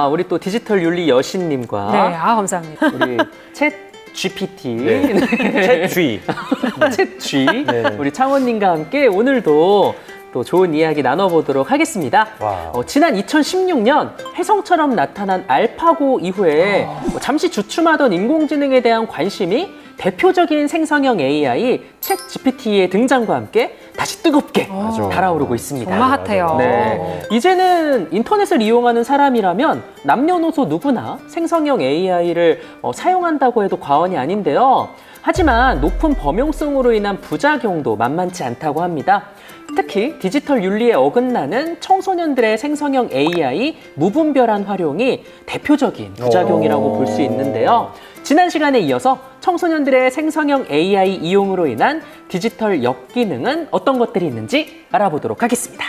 우리 또 디지털 윤리 여신님과 네, 감사합니다. 우리 챗 GPT, 네. 챗 G. 챗 G, 네. 우리 창원님과 함께 오늘도 또 좋은 이야기 나눠보도록 하겠습니다. 와. 지난 2016년 혜성처럼 나타난 알파고 이후에 잠시 주춤하던 인공지능에 대한 관심이 대표적인 생성형 AI 챗 GPT의 등장과 함께 다시 뜨겁게 맞아. 달아오르고 있습니다. 정말 핫해요. 네. 이제는 인터넷을 이용하는 사람이라면 남녀노소 누구나 생성형 AI를 사용한다고 해도 과언이 아닌데요. 하지만 높은 범용성으로 인한 부작용도 만만치 않다고 합니다. 특히 디지털 윤리에 어긋나는 청소년들의 생성형 AI 무분별한 활용이 대표적인 부작용이라고 볼 수 있는데요. 지난 시간에 이어서 청소년들의 생성형 AI 이용으로 인한 디지털 역기능은 어떤 것들이 있는지 알아보도록 하겠습니다.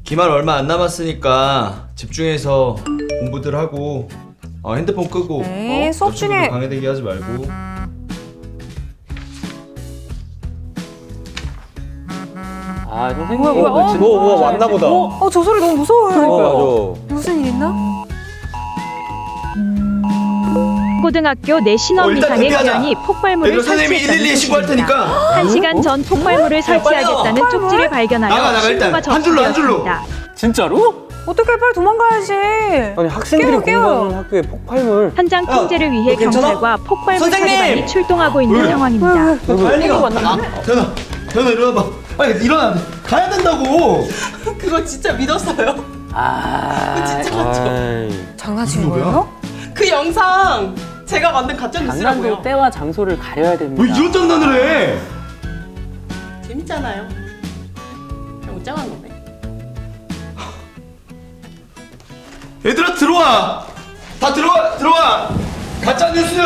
기말 얼마 안 남았으니까 집중해서 공부들 하고 핸드폰 끄고 네, 수업 친구들 중에 방해되게 하지 말고. 선생님. 뭐야? 뭐 왔나 보다. 저 소리 너무 무서워요. 맞아. 무슨 일 있나? 고등학교 내 신원 일단 이상의 대피하자. 교원이 폭발물을 이거 선생님이 112에 설치했다는 신고할 소식입니다. 테니까 1시간 전 폭발물을 설치하겠다는 쪽지를 발견하여 나가, 일단. 신고가 한 줄로, 한 줄로. 접수되었습니다. 진짜로? 어떻게 빨리 도망가야지. 아니 학생들이 깨워. 공부하는 학교에 폭발물. 현장 통제를 위해 괜찮아? 경찰과 폭발물 선생님! 차리반이 출동하고 있는 왜? 상황입니다. 다현이가 태연아 일어나봐. 빨리 일어나. 가야 된다고. 그거 진짜 믿었어요. 장난친 거예요? 그 영상 제가 만든 가짜 장난도 뉴스라고요. 때와 장소를 가려야 됩니다. 왜 이런 장난을 해? 재밌잖아요. 그냥 웃장한 거네. 얘들아 들어와. 다 들어와. 가짜 뉴스.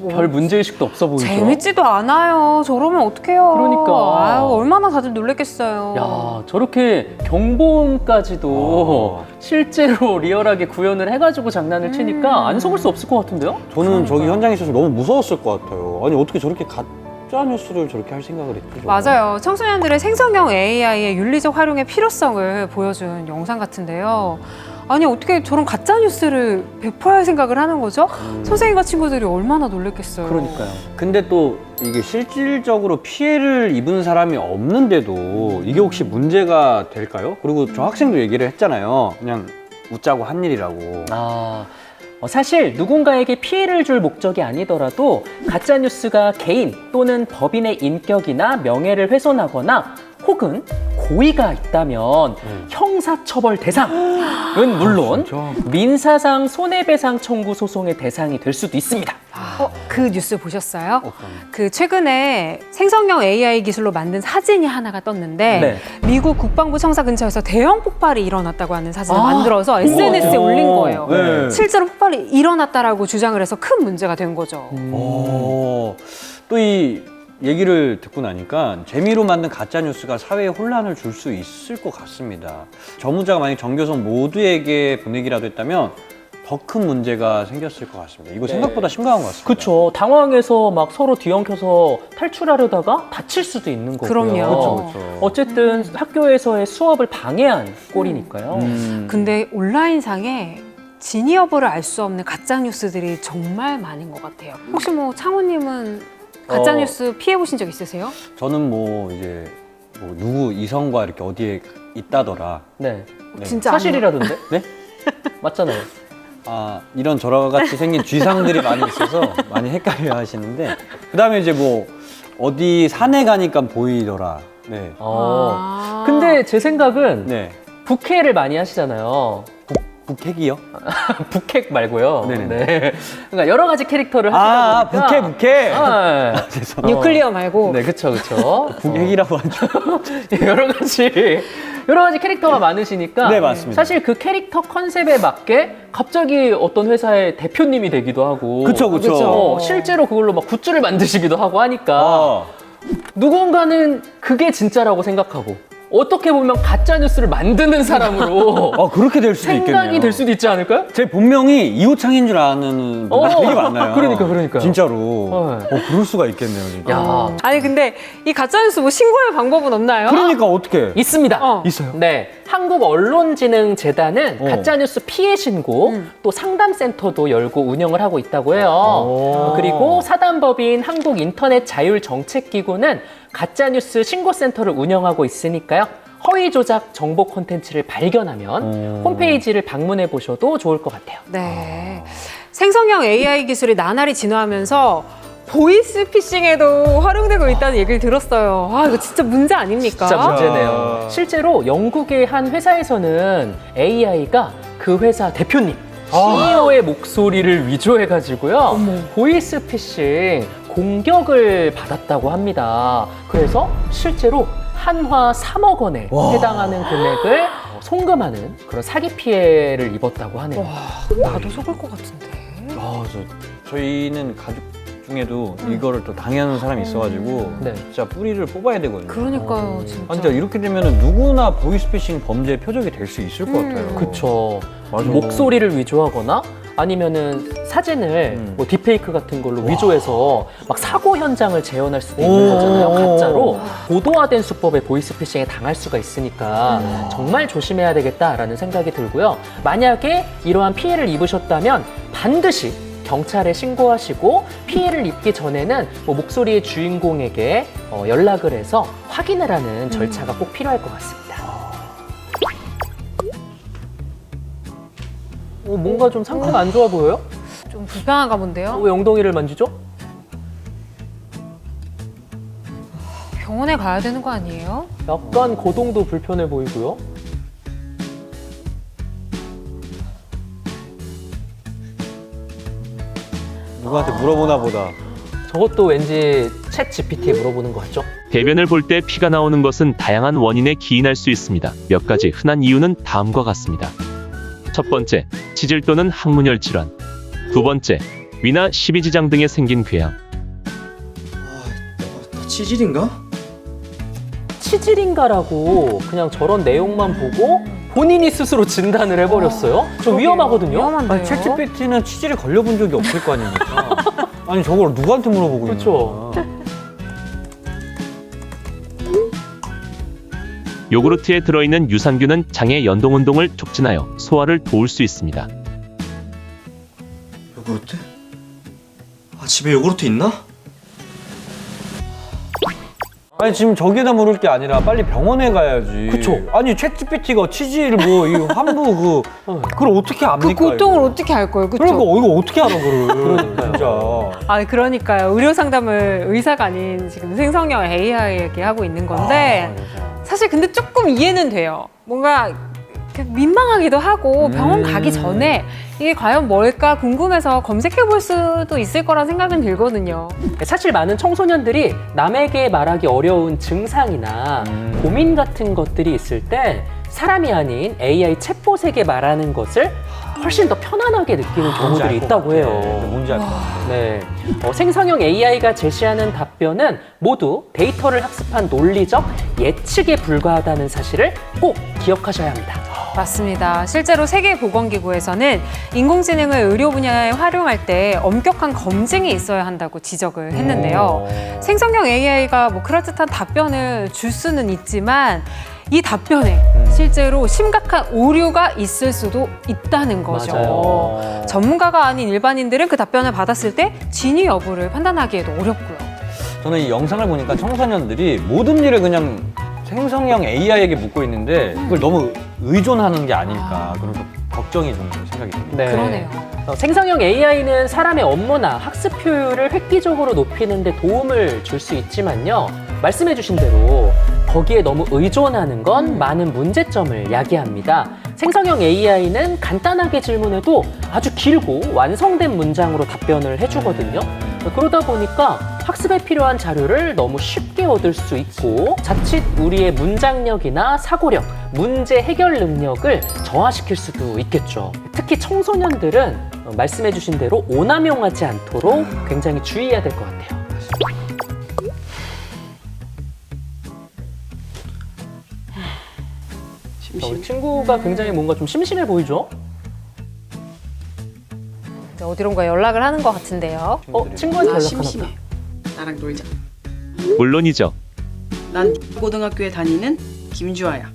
별 문제의식도 없어 보이죠? 재밌지도 않아요. 저러면 어떡해요. 그러니까. 얼마나 다들 놀랬겠어요. 야, 저렇게 경보음까지도 실제로 리얼하게 구현을 해가지고 장난을 치니까 안 속을 수 없을 것 같은데요? 저는 저기 현장에 있어서 너무 무서웠을 것 같아요. 아니 어떻게 저렇게 가짜 뉴스를 저렇게 할 생각을 했죠? 정말? 맞아요. 청소년들의 생성형 AI의 윤리적 활용의 필요성을 보여준 영상 같은데요. 아니 어떻게 저런 가짜 뉴스를 배포할 생각을 하는 거죠? 선생님과 친구들이 얼마나 놀랬겠어요. 그러니까요. 근데 또 이게 실질적으로 피해를 입은 사람이 없는데도 이게 혹시 문제가 될까요? 그리고 저 학생도 얘기를 했잖아요. 그냥 웃자고 한 일이라고. 사실 누군가에게 피해를 줄 목적이 아니더라도 가짜뉴스가 개인 또는 법인의 인격이나 명예를 훼손하거나 혹은 고의가 있다면 형사처벌 대상은 물론 민사상 손해배상 청구 소송의 대상이 될 수도 있습니다. 그 뉴스 보셨어요? 그 최근에 생성형 AI 기술로 만든 사진이 하나가 떴는데 네. 미국 국방부 청사 근처에서 대형 폭발이 일어났다고 하는 사진을 만들어서 SNS에 올린 거예요. 네. 실제로 폭발이 일어났다라고 주장을 해서 큰 문제가 된 거죠. 또 이 얘기를 듣고 나니까 재미로 만든 가짜 뉴스가 사회에 혼란을 줄 수 있을 것 같습니다. 전문자가 만약 전교생 모두에게 보내기라도 했다면 더 큰 문제가 생겼을 것 같습니다. 이거 생각보다 심각한 것 같습니다. 그렇죠. 당황해서 막 서로 뒤엉켜서 탈출하려다가 다칠 수도 있는 거고요. 그럼요. 그렇죠. 어쨌든 학교에서의 수업을 방해한 꼴이니까요. 근데 온라인상에 진위 여부를 알 수 없는 가짜 뉴스들이 정말 많은 것 같아요. 혹시 뭐 창호님은 가짜 뉴스 피해 보신 적 있으세요? 저는 뭐 이제 뭐 누구 이성과 이렇게 어디에 있다더라. 네. 진짜 사실이라던데? 네? 맞잖아요. 이런 저같이 생긴 쥐상들이 많이 있어서 많이 헷갈려 하시는데 그다음에 이제 뭐 어디 산에 가니까 보이더라. 네. 근데 제 생각은 네. 북해를 많이 하시잖아요. 북핵이요? 북핵 말고요. 네네. 네. 그러니까 여러 가지 캐릭터를 하시다 보니까 북핵. 죄송합니다. 뉴클리어 말고 네, 그렇죠. 북핵이라고 하죠. 여러 가지 캐릭터가 많으시니까 네, 맞습니다. 사실 그 캐릭터 컨셉에 맞게 갑자기 어떤 회사의 대표님이 되기도 하고 그쵸. 실제로 그걸로 막 굿즈를 만드시기도 하고 하니까 누군가는 그게 진짜라고 생각하고 어떻게 보면 가짜 뉴스를 만드는 사람으로 그렇게 될 수도 있겠네요. 생각이 될 수도 있지 않을까요? 제 본명이 이호창인 줄 아는 분들 되게 많아요. 그러니까요. 진짜로. 그럴 수가 있겠네요, 진짜. 야, 아니 근데 이 가짜뉴스 뭐 신고할 방법은 없나요? 그러니까 어떻게? 있습니다. 있어요? 네, 한국언론진흥재단은 가짜뉴스 피해 신고 또 상담센터도 열고 운영을 하고 있다고 해요. 그리고 사단법인 한국인터넷자율정책기구는 가짜뉴스 신고센터를 운영하고 있으니까요. 허위 조작 정보 콘텐츠를 발견하면 홈페이지를 방문해 보셔도 좋을 것 같아요. 네. 생성형 AI 기술이 나날이 진화하면서 보이스 피싱에도 활용되고 있다는 얘기를 들었어요. 아, 이거 진짜 문제 아닙니까? 진짜 문제네요. 실제로 영국의 한 회사에서는 AI가 그 회사 대표님, CEO의 목소리를 위조해가지고요. 보이스 피싱 공격을 받았다고 합니다. 그래서 실제로 한화 3억 원에 해당하는 금액을 송금하는 그런 사기 피해를 입었다고 하네요. 나도 속을 것 같은데. 저희는 가족 중에도 이거를 또 당하는 사람이 있어가지고 네. 진짜 뿌리를 뽑아야 되거든요. 그러니까요, 진짜. 진짜 이렇게 되면 누구나 보이스피싱 범죄의 표적이 될 수 있을 것 같아요. 그쵸. 맞아. 목소리를 위조하거나 아니면은 사진을 뭐 딥페이크 같은 걸로 위조해서 막 사고 현장을 재현할 수도 있는 거잖아요. 가짜로. 고도화된 수법의 보이스피싱에 당할 수가 있으니까 정말 조심해야 되겠다라는 생각이 들고요. 만약에 이러한 피해를 입으셨다면 반드시 경찰에 신고하시고 피해를 입기 전에는 뭐 목소리의 주인공에게 연락을 해서 확인을 하는 절차가 꼭 필요할 것 같습니다. 뭔가 좀 상태가 안 좋아 보여요? 좀 불편한가 본데요? 왜 엉덩이를 만지죠? 병원에 가야 되는 거 아니에요? 약간 거동도 불편해 보이고요. 누구한테 물어보나 보다. 저것도 왠지 챗 GPT에 물어보는 것 같죠? 대변을 볼 때 피가 나오는 것은 다양한 원인에 기인할 수 있습니다. 몇 가지 흔한 이유는 다음과 같습니다. 첫 번째, 치질 또는 항문열 질환. 두 번째, 위나 십이지장 등에 생긴 궤양. 치질인가? 치질인가라고 그냥 저런 내용만 보고 본인이 스스로 진단을 해버렸어요? 좀 위험하거든요? 위험한데요? 아니, 챗GPT는 치질에 걸려본 적이 없을 거 아닙니까? 아니 저걸 누구한테 물어보고 그렇죠. 있는 거야? 요구르트에 들어있는 유산균은 장의 연동운동을 촉진하여 소화를 도울 수 있습니다. 요구르트? 집에 요구르트 있나? 아니 지금 저기다 물을 게 아니라 빨리 병원에 가야지. 그쵸. 아니 챗GPT가 치질 뭐 이 환부 그걸 어떻게 그 압니까? 고통을 이거? 어떻게 알 거예요, 그쵸? 그러니까 이거 어떻게 알아 그걸? 그러니까요. 진짜. 아, 그러니까요. 의료 상담을 의사가 아닌 지금 생성형 AI에게 하고 있는 건데 사실 근데 조금 이해는 돼요. 뭔가 민망하기도 하고 병원 가기 전에 이게 과연 뭘까 궁금해서 검색해 볼 수도 있을 거란 생각은 들거든요. 사실 많은 청소년들이 남에게 말하기 어려운 증상이나 고민 같은 것들이 있을 때 사람이 아닌 AI 챗봇에게 말하는 것을 훨씬 더 편안하게 느끼는 경우들이 있다고 해요. 뭔지 알 것 같아. 네, 생성형 AI가 제시하는 답변은 모두 데이터를 학습한 논리적 예측에 불과하다는 사실을 꼭 기억하셔야 합니다. 맞습니다. 실제로 세계보건기구에서는 인공지능을 의료 분야에 활용할 때 엄격한 검증이 있어야 한다고 지적을 했는데요. 생성형 AI가 뭐 그럴듯한 답변을 줄 수는 있지만 이 답변에 실제로 심각한 오류가 있을 수도 있다는 거죠. 맞아요. 전문가가 아닌 일반인들은 그 답변을 받았을 때 진위 여부를 판단하기에도 어렵고요. 저는 이 영상을 보니까 청소년들이 모든 일을 그냥 생성형 AI에게 묻고 있는데 그걸 너무 의존하는 게 아닐까 그런 걱정이 좀 생각이 듭니다. 네. 그러네요. 생성형 AI는 사람의 업무나 학습 효율을 획기적으로 높이는 데 도움을 줄 수 있지만요. 말씀해 주신 대로 거기에 너무 의존하는 건 많은 문제점을 야기합니다. 생성형 AI는 간단하게 질문해도 아주 길고 완성된 문장으로 답변을 해주거든요. 그러다 보니까 학습에 필요한 자료를 너무 쉽게 얻을 수 있고 자칫 우리의 문장력이나 사고력, 문제 해결 능력을 저하시킬 수도 있겠죠. 특히 청소년들은 말씀해 주신 대로 오남용하지 않도록 굉장히 주의해야 될 것 같아요. 우리 친구가 굉장히 뭔가 좀 심심해 보이죠? 이제 어디론가 연락을 하는 것 같은데요. 친구한테 아 연락하나 심심해. 보다. 나랑 놀자. 물론이죠. 난 고등학교에 다니는 김주아야.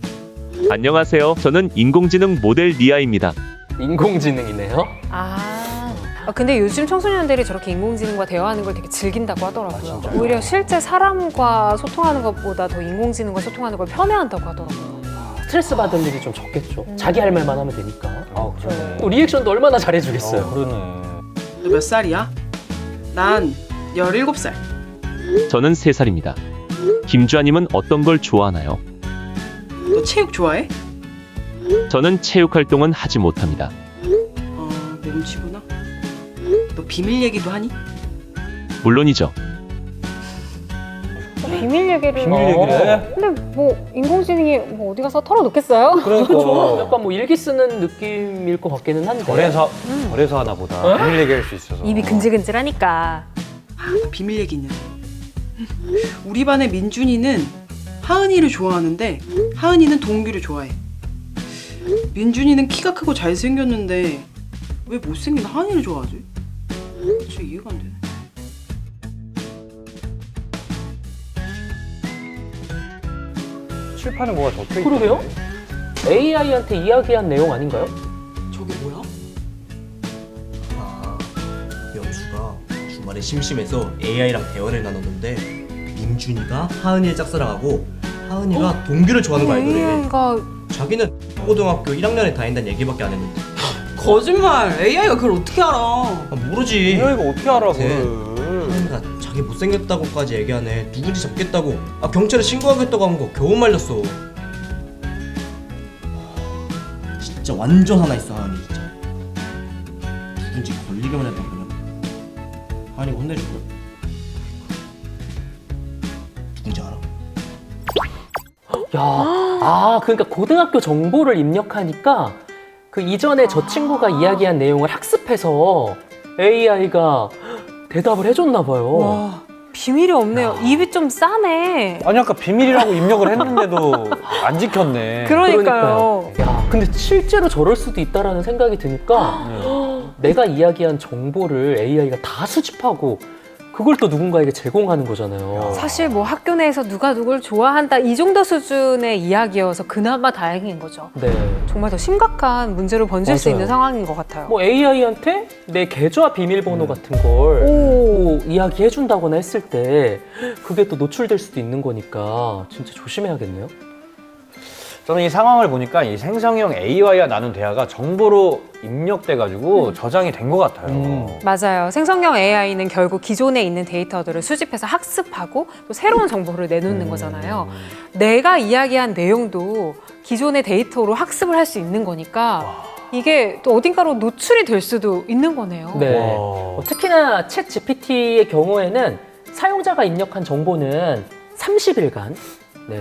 안녕하세요. 저는 인공지능 모델 리아입니다. 인공지능이네요. 근데 요즘 청소년들이 저렇게 인공지능과 대화하는 걸 되게 즐긴다고 하더라고요. 오히려 실제 사람과 소통하는 것보다 더 인공지능과 소통하는 걸 편해한다고 하더라고요. 스트레스 받을 일이 좀 적겠죠. 자기 할 말만 하면 되니까. 그러네. 또 리액션도 얼마나 잘해주겠어요. 그러네. 너 몇 살이야? 난 17살. 저는 3살입니다. 김주아님은 어떤 걸 좋아하나요? 너 체육 좋아해? 저는 체육 활동은 하지 못합니다. 몸치구나. 너 비밀 얘기도 하니? 물론이죠. 비밀 얘기를. 비밀 얘기를 해? 근데 뭐 인공지능이 뭐 어디 가서 털어놓겠어요? 그러니까. 약간 뭐 일기 쓰는 느낌일 것 같기는 한데. 거래서 하나 보다. 비밀 얘기할 수 있어서. 입이 근질근질하니까. 비밀 얘기 있는데. 우리 반의 민준이는 하은이를 좋아하는데 하은이는 동규를 좋아해. 민준이는 키가 크고 잘생겼는데 왜 못생긴 하은이를 좋아하지? 진짜 이해가 안 되네. 칠판에 뭐가 적혀 있대. 그러게요? AI한테 이야기한 내용 아닌가요? 저게 뭐야? 아, 명수가 주말에 심심해서 AI랑 대화를 나눴는데 민준이가 하은이의 짝사랑하고 하은이가 동규를 좋아하는 거 알더래. AI가 자기는 고등학교 1학년에 다닌다는 얘기밖에 안 했는데. 거짓말! AI가 그걸 어떻게 알아? 아, 모르지. 이거 어떻게 알아 네. 그걸. 하은이가 자기 못생겼다고까지 얘기하네. 누군지 잡겠다고. 경찰에 신고하겠다고 한 거 겨우 말렸어. 진짜 완전 하나 있어 하은이 진짜. 누군지 걸리기만 했다 그냥. 하은이가 혼내줄걸. 누군지 알아? 야, 그러니까 고등학교 정보를 입력하니까 그 이전에 저 친구가 이야기한 내용을 학습해서 AI가 대답을 해줬나 봐요. 와, 비밀이 없네요. 입이 좀 싸네. 아니 아까 비밀이라고 입력을 했는데도 안 지켰네. 그러니까요. 야, 근데 실제로 저럴 수도 있다라는 생각이 드니까 내가 이야기한 정보를 AI가 다 수집하고 그걸 또 누군가에게 제공하는 거잖아요. 사실 뭐 학교 내에서 누가 누굴 좋아한다 이 정도 수준의 이야기여서 그나마 다행인 거죠. 네. 정말 더 심각한 문제로 번질 수 맞아요. 있는 상황인 것 같아요. 뭐 AI한테 내 계좌 비밀번호 같은 걸 뭐 이야기해 준다거나 했을 때 그게 또 노출될 수도 있는 거니까 진짜 조심해야겠네요. 저는 이 상황을 보니까 이 생성형 AI와 나눈 대화가 정보로 입력돼가지고 저장이 된 것 같아요. 맞아요. 생성형 AI는 결국 기존에 있는 데이터들을 수집해서 학습하고 또 새로운 정보를 내놓는 거잖아요. 내가 이야기한 내용도 기존의 데이터로 학습을 할 수 있는 거니까 이게 또 어딘가로 노출이 될 수도 있는 거네요. 네. 와. 특히나 챗 GPT의 경우에는 사용자가 입력한 정보는 30일간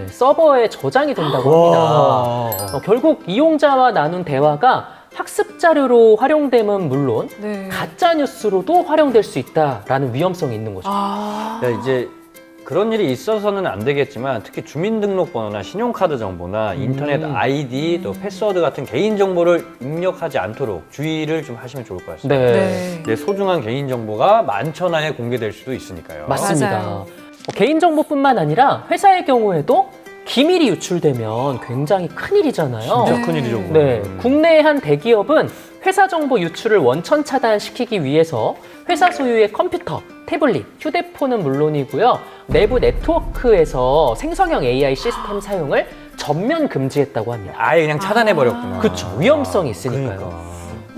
서버에 저장이 된다고 합니다. 결국 이용자와 나눈 대화가 학습 자료로 활용되면 물론 네. 가짜 뉴스로도 활용될 수 있다라는 위험성이 있는 거죠. 이제 그런 일이 있어서는 안 되겠지만 특히 주민등록번호나 신용카드 정보나 인터넷 아이디 또 패스워드 같은 개인 정보를 입력하지 않도록 주의를 좀 하시면 좋을 것 같습니다. 네. 내 소중한 개인 정보가 만천하에 공개될 수도 있으니까요. 맞습니다. 맞아요. 개인정보뿐만 아니라 회사의 경우에도 기밀이 유출되면 굉장히 큰일이잖아요. 진짜 큰일이죠. 그건. 네, 국내의 한 대기업은 회사 정보 유출을 원천 차단시키기 위해서 회사 소유의 컴퓨터, 태블릿, 휴대폰은 물론이고요. 내부 네트워크에서 생성형 AI 시스템 사용을 전면 금지했다고 합니다. 아예 그냥 차단해버렸구나. 그렇죠. 위험성이 있으니까요. 그러니까.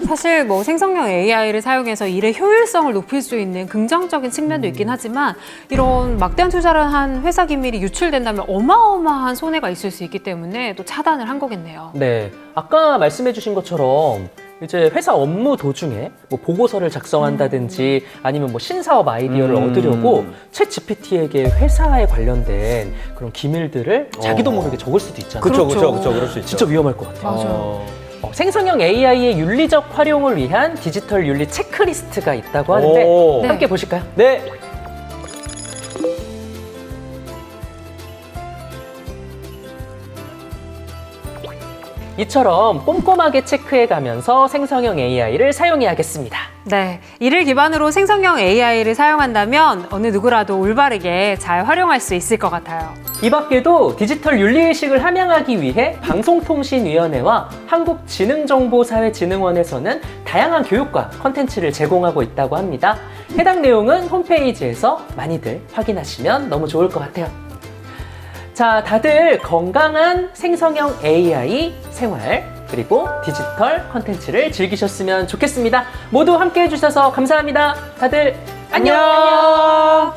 사실 뭐 생성형 AI를 사용해서 일의 효율성을 높일 수 있는 긍정적인 측면도 있긴 하지만 이런 막대한 투자를 한 회사 기밀이 유출된다면 어마어마한 손해가 있을 수 있기 때문에 또 차단을 한 거겠네요. 네, 아까 말씀해주신 것처럼 이제 회사 업무 도중에 뭐 보고서를 작성한다든지 아니면 뭐 신사업 아이디어를 얻으려고 챗 GPT에게 회사에 관련된 그런 기밀들을 자기도 모르게 적을 수도 있잖아요. 그렇죠, 그렇죠. 그렇죠, 그럴 수 있죠. 진짜 위험할 것 같아요. 맞아요. 생성형 AI의 윤리적 활용을 위한 디지털 윤리 체크리스트가 있다고 하는데 오. 함께 보실까요? 네. 이처럼 꼼꼼하게 체크해가면서 생성형 AI를 사용해야겠습니다. 네, 이를 기반으로 생성형 AI를 사용한다면 어느 누구라도 올바르게 잘 활용할 수 있을 것 같아요. 이 밖에도 디지털 윤리의식을 함양하기 위해 방송통신위원회와 한국지능정보사회진흥원에서는 다양한 교육과 컨텐츠를 제공하고 있다고 합니다. 해당 내용은 홈페이지에서 많이들 확인하시면 너무 좋을 것 같아요. 자, 다들 건강한 생성형 AI 생활 그리고 디지털 컨텐츠를 즐기셨으면 좋겠습니다. 모두 함께 해주셔서 감사합니다. 다들 안녕!